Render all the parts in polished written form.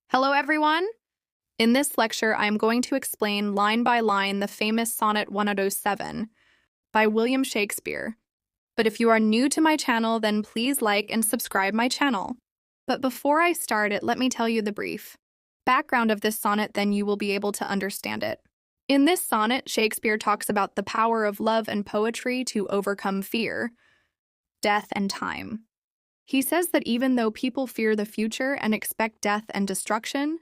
Hello, everyone. In this lecture, I am going to explain line by line the famous Sonnet 107 by William Shakespeare. But if you are new to my channel, then please like and subscribe my channel. But before I start it, let me tell you the brief background of this sonnet, then you will be able to understand it. In this sonnet, Shakespeare talks about the power of love and poetry to overcome fear, death, and time. He says that even though people fear the future and expect death and destruction,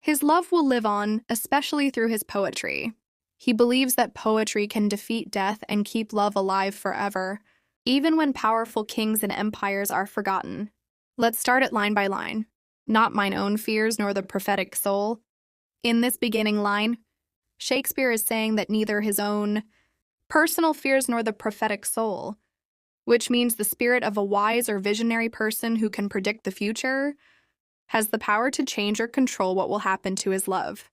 his love will live on, especially through his poetry. He believes that poetry can defeat death and keep love alive forever, even when powerful kings and empires are forgotten. Let's start it line by line. Not mine own fears nor the prophetic soul. In this beginning line, Shakespeare is saying that neither his own personal fears nor the prophetic soul, which means the spirit of a wise or visionary person who can predict the future, has the power to change or control what will happen to his love.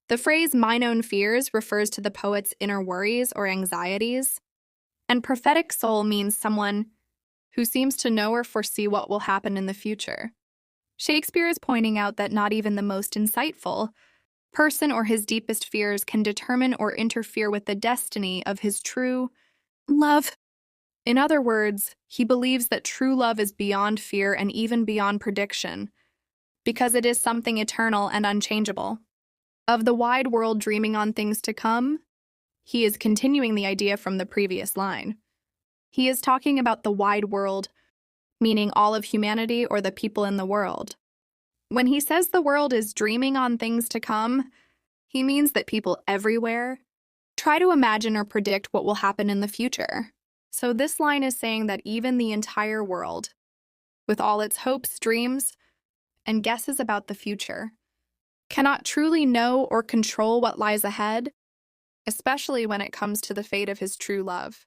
The phrase mine own fears refers to the poet's inner worries or anxieties, and prophetic soul means someone who seems to know or foresee what will happen in the future. Shakespeare is pointing out that not even the most insightful person or his deepest fears can determine or interfere with the destiny of his true love. In other words, he believes that true love is beyond fear and even beyond prediction, because it is something eternal and unchangeable. Of the wide world dreaming on things to come, he is continuing the idea from the previous line. He is talking about the wide world, meaning all of humanity or the people in the world. When he says the world is dreaming on things to come, he means that people everywhere try to imagine or predict what will happen in the future. So this line is saying that even the entire world, with all its hopes, dreams, and guesses about the future, cannot truly know or control what lies ahead, especially when it comes to the fate of his true love.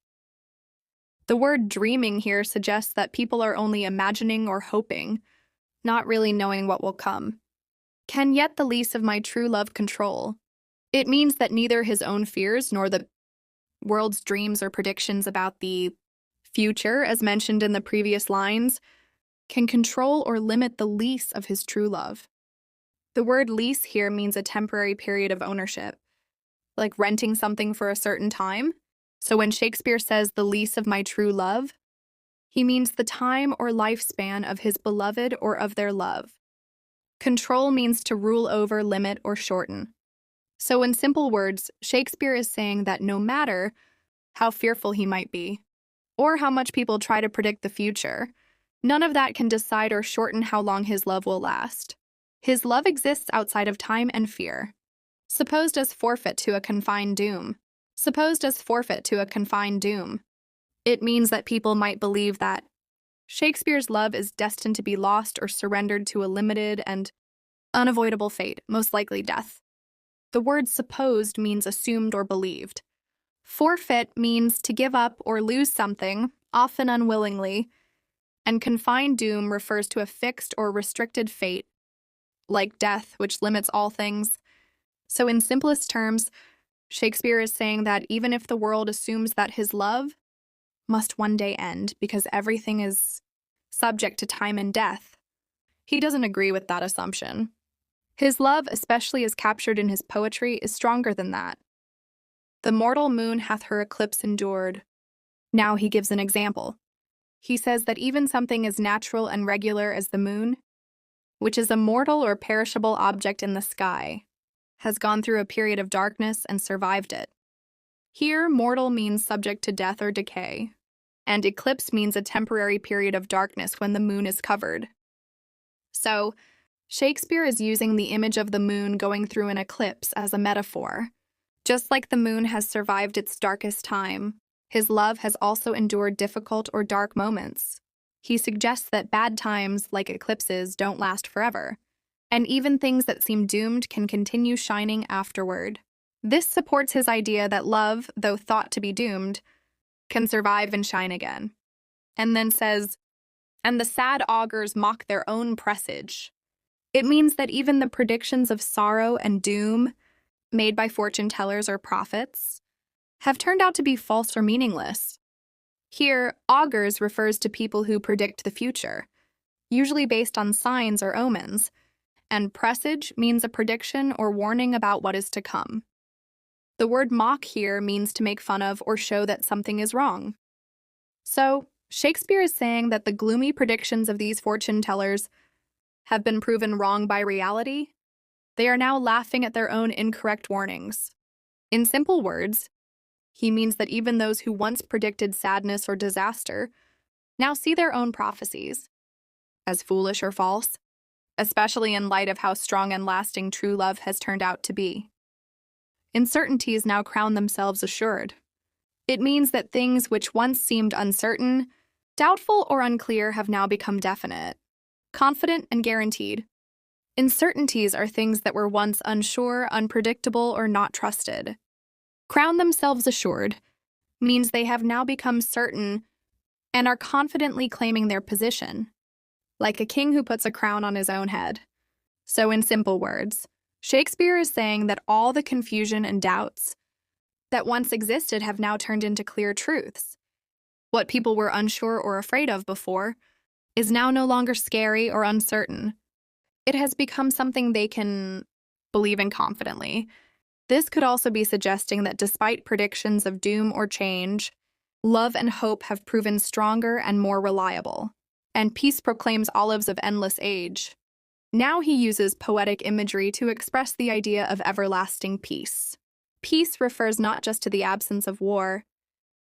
The word dreaming here suggests that people are only imagining or hoping, not really knowing what will come. Can yet the lease of my true love control? It means that neither his own fears nor the world's dreams or predictions about the future, as mentioned in the previous lines, can control or limit the lease of his true love. The word lease here means a temporary period of ownership, like renting something for a certain time. So when Shakespeare says the lease of my true love, he means the time or lifespan of his beloved or of their love. Control means to rule over, limit, or shorten. So in simple words, Shakespeare is saying that no matter how fearful he might be, or how much people try to predict the future, none of that can decide or shorten how long his love will last. His love exists outside of time and fear. Supposed as forfeit to a confined doom. Supposed as forfeit to a confined doom. It means that people might believe that Shakespeare's love is destined to be lost or surrendered to a limited and unavoidable fate, most likely death. The word supposed means assumed or believed. Forfeit means to give up or lose something, often unwillingly, and confined doom refers to a fixed or restricted fate, like death, which limits all things. So in simplest terms, Shakespeare is saying that even if the world assumes that his love must one day end because everything is subject to time and death, he doesn't agree with that assumption. His love, especially as captured in his poetry, is stronger than that. The mortal moon hath her eclipse endured. Now he gives an example. He says that even something as natural and regular as the moon, which is a mortal or perishable object in the sky, has gone through a period of darkness and survived it. Here, mortal means subject to death or decay, and eclipse means a temporary period of darkness when the moon is covered. So, Shakespeare is using the image of the moon going through an eclipse as a metaphor. Just like the moon has survived its darkest time, his love has also endured difficult or dark moments. He suggests that bad times, like eclipses, don't last forever, and even things that seem doomed can continue shining afterward. This supports his idea that love, though thought to be doomed, can survive and shine again. And then says, and the sad augurs mock their own presage. It means that even the predictions of sorrow and doom made by fortune tellers or prophets have turned out to be false or meaningless. Here, augurs refers to people who predict the future, usually based on signs or omens, and presage means a prediction or warning about what is to come. The word mock here means to make fun of or show that something is wrong. So, Shakespeare is saying that the gloomy predictions of these fortune tellers have been proven wrong by reality. They are now laughing at their own incorrect warnings. In simple words, he means that even those who once predicted sadness or disaster now see their own prophecies as foolish or false, especially in light of how strong and lasting true love has turned out to be. Uncertainties now crown themselves assured. It means that things which once seemed uncertain, doubtful, or unclear have now become definite, confident, and guaranteed. Uncertainties are things that were once unsure, unpredictable, or not trusted. Crown themselves assured means they have now become certain and are confidently claiming their position, like a king who puts a crown on his own head. So in simple words, Shakespeare is saying that all the confusion and doubts that once existed have now turned into clear truths. What people were unsure or afraid of before is now no longer scary or uncertain. It has become something they can believe in confidently. This could also be suggesting that despite predictions of doom or change, love and hope have proven stronger and more reliable. And peace proclaims olives of endless age. Now he uses poetic imagery to express the idea of everlasting peace. Peace refers not just to the absence of war,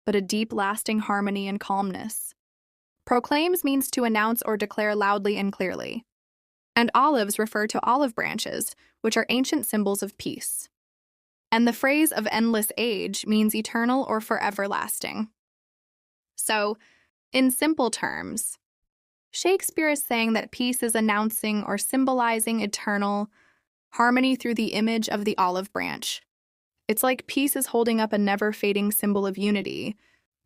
but a deep, lasting harmony and calmness. Proclaims means to announce or declare loudly and clearly. And olives refer to olive branches, which are ancient symbols of peace. And the phrase of endless age means eternal or forever lasting. So, in simple terms, Shakespeare is saying that peace is announcing or symbolizing eternal harmony through the image of the olive branch. It's like peace is holding up a never-fading symbol of unity,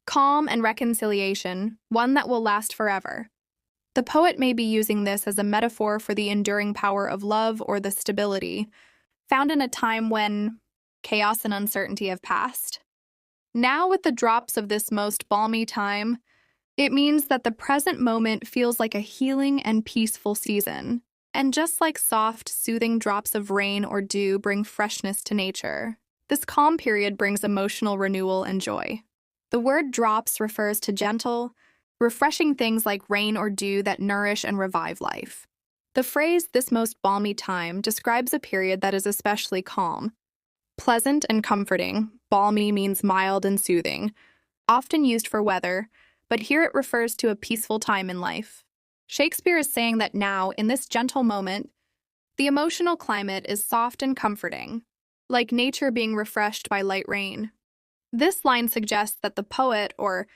calm and reconciliation, one that will last forever. The poet may be using this as a metaphor for the enduring power of love or the stability found in a time when chaos and uncertainty have passed. Now, with the drops of this most balmy time, it means that the present moment feels like a healing and peaceful season. And just like soft, soothing drops of rain or dew bring freshness to nature, this calm period brings emotional renewal and joy. The word drops refers to gentle, refreshing things like rain or dew that nourish and revive life. The phrase, "this most balmy time," describes a period that is especially calm, pleasant and comforting. Balmy means mild and soothing, often used for weather, but here it refers to a peaceful time in life. Shakespeare is saying that now, in this gentle moment, the emotional climate is soft and comforting, like nature being refreshed by light rain. This line suggests that the poet, or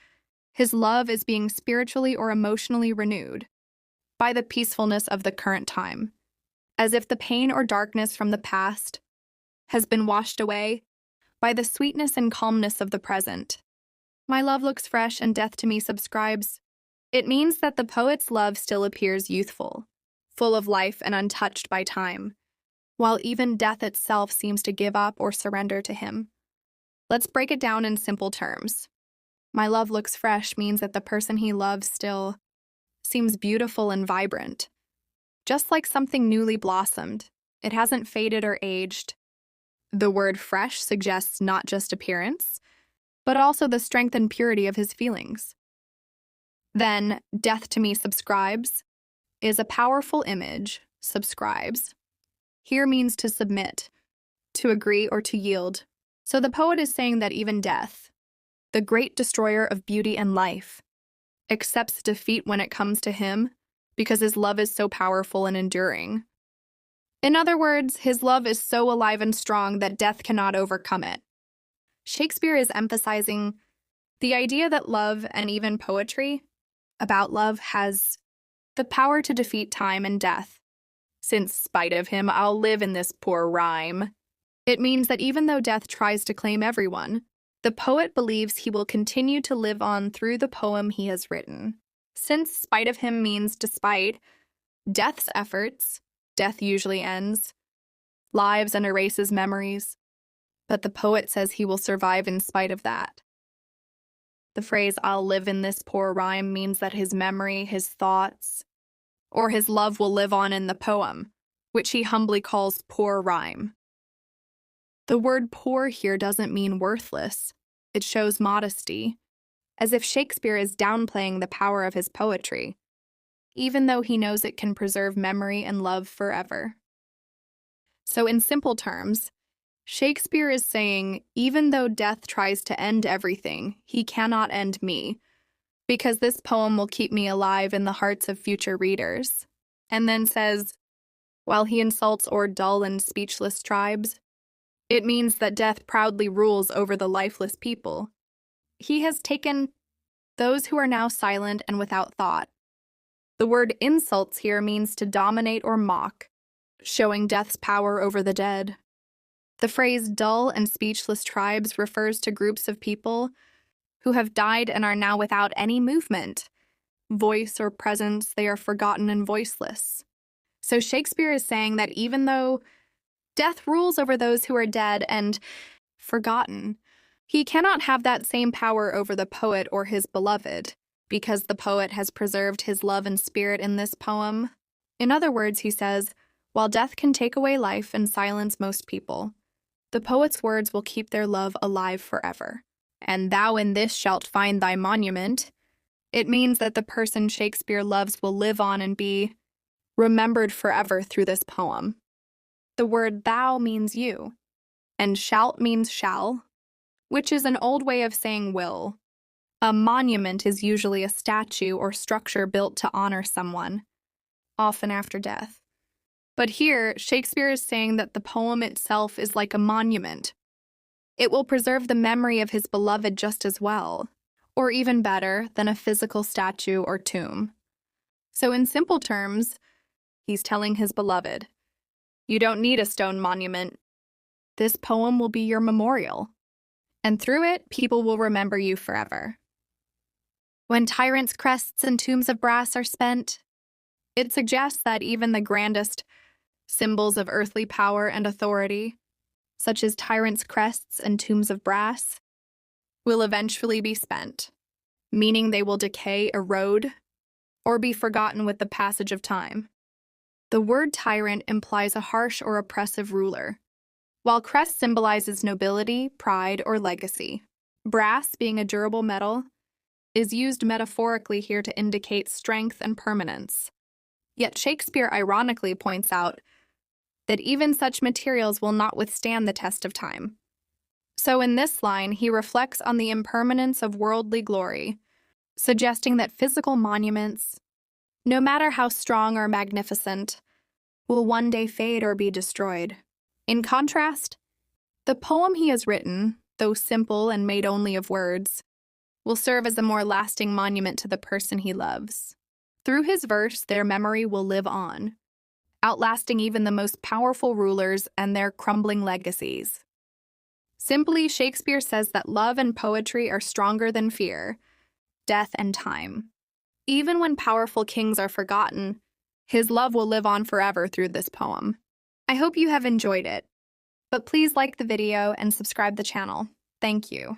his love, is being spiritually or emotionally renewed by the peacefulness of the current time, as if the pain or darkness from the past has been washed away by the sweetness and calmness of the present. My love looks fresh and death to me subscribes. It means that the poet's love still appears youthful, full of life and untouched by time, while even death itself seems to give up or surrender to him. Let's break it down in simple terms. My love looks fresh means that the person he loves still seems beautiful and vibrant, just like something newly blossomed. It hasn't faded or aged. The word fresh suggests not just appearance, but also the strength and purity of his feelings. Then, death to me subscribes is a powerful image. Subscribes here means to submit, to agree, or to yield. So the poet is saying that even death, the great destroyer of beauty and life, accepts defeat when it comes to him because his love is so powerful and enduring. In other words, his love is so alive and strong that death cannot overcome it. Shakespeare is emphasizing the idea that love, and even poetry about love, has the power to defeat time and death. Since, spite of him, I'll live in this poor rhyme. It means that even though death tries to claim everyone, the poet believes he will continue to live on through the poem he has written. Since spite of him means despite death's efforts, death usually ends lives and erases memories. But the poet says he will survive in spite of that. The phrase, "I'll live in this poor rhyme," means that his memory, his thoughts, or his love will live on in the poem. which he humbly calls poor rhyme. The word poor here doesn't mean worthless. It shows modesty, as if Shakespeare is downplaying the power of his poetry, even though he knows it can preserve memory and love forever. So in simple terms, Shakespeare is saying, even though death tries to end everything, he cannot end me, because this poem will keep me alive in the hearts of future readers. And then says, while he insults o'er dull and speechless tribes, it means that death proudly rules over the lifeless people. He has taken those who are now silent and without thought. The word insults here means to dominate or mock, showing death's power over the dead. The phrase dull and speechless tribes refers to groups of people who have died and are now without any movement, voice or presence. They are forgotten and voiceless. So Shakespeare is saying that even though death rules over those who are dead and forgotten, he cannot have that same power over the poet or his beloved, because the poet has preserved his love and spirit in this poem. In other words, he says, while death can take away life and silence most people, the poet's words will keep their love alive forever. And thou in this shalt find thy monument. It means that the person Shakespeare loves will live on and be remembered forever through this poem. The word thou means you, and shalt means shall, which is an old way of saying will. A monument is usually a statue or structure built to honor someone, often after death. But here, Shakespeare is saying that the poem itself is like a monument. It will preserve the memory of his beloved just as well, or even better than a physical statue or tomb. So in simple terms, he's telling his beloved, you don't need a stone monument. This poem will be your memorial, and through it, people will remember you forever. When tyrants' crests and tombs of brass are spent, it suggests that even the grandest symbols of earthly power and authority, such as tyrants' crests and tombs of brass, will eventually be spent, meaning they will decay, erode, or be forgotten with the passage of time. The word tyrant implies a harsh or oppressive ruler, while crest symbolizes nobility, pride, or legacy. Brass, being a durable metal, is used metaphorically here to indicate strength and permanence. Yet Shakespeare ironically points out that even such materials will not withstand the test of time. So in this line, he reflects on the impermanence of worldly glory, suggesting that physical monuments, no matter how strong or magnificent, will one day fade or be destroyed. In contrast, the poem he has written, though simple and made only of words, will serve as a more lasting monument to the person he loves. Through his verse, their memory will live on, outlasting even the most powerful rulers and their crumbling legacies. Simply, Shakespeare says that love and poetry are stronger than fear, death, and time. Even when powerful kings are forgotten, his love will live on forever through this poem. I hope you have enjoyed it, but please like the video and subscribe the channel. Thank you.